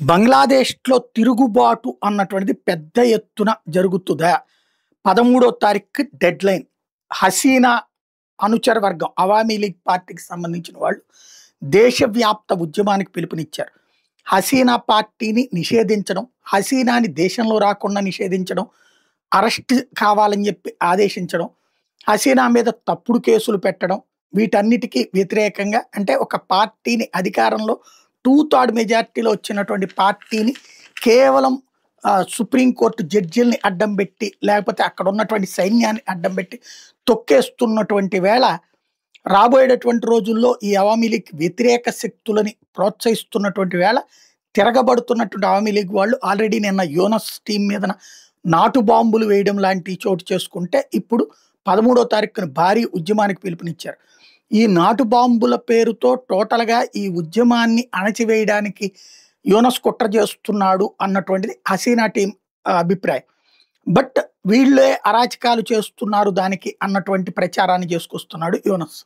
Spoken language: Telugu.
బంగ్లాదేశ్‌లో తిరుగుబాటు అన్నటువంటిది పెద్ద ఎత్తున జరుగుతుదా? 13వ తారీఖుకి డెడ్‌లైన్. హసీనా అనుచర వర్గం అవామీ లీగ్ పార్టీకి సంబంధించిన వాళ్ళు దేశవ్యాప్త ఉద్యమానికి పిలుపునిచ్చారు. హసీనా పార్టీని నిషేధించడం, హసీనాని దేశంలో రాకుండా నిషేధించడం, అరెస్ట్ కావాలని చెప్పి ఆదేశించడం, హసీనా మీద తప్పుడు కేసులు పెట్టడం, వీటన్నిటికీ వ్యతిరేకంగా అంటే ఒక పార్టీని అధికారంలో 2/3 మెజారిటీలో వచ్చినటువంటి పార్టీని కేవలం సుప్రీంకోర్టు జడ్జిల్ని అడ్డం పెట్టి, లేకపోతే అక్కడ ఉన్నటువంటి సైన్యాన్ని అడ్డం పెట్టి తొక్కేస్తున్నటువంటి వేళ, రాబోయేటటువంటి రోజుల్లో ఈ అవామీ లీగ్ వ్యతిరేక శక్తులని ప్రోత్సహిస్తున్నటువంటి వేళ, తిరగబడుతున్నటువంటి అవామీ లీగ్ వాళ్ళు ఆల్రెడీ నిన్న యూనస్ టీం మీద నాటు బాంబులు వేయడం లాంటి చోటు చేసుకుంటే, ఇప్పుడు 13వ తారీఖున భారీ ఉద్యమానికి పిలుపునిచ్చారు. ఈ నాటు బాంబుల పేరుతో టోటల్‌గా ఈ ఉద్యమాన్ని అణచివేయడానికి యూనస్ కుట్ర చేస్తున్నాడు అన్నటువంటిది హసీనా టీం అభిప్రాయం. బట్ వీళ్ళే అరాచకాలు చేస్తున్నారు దానికి అన్నటువంటి ప్రచారాన్ని చేసుకొస్తున్నాడు యూనస్.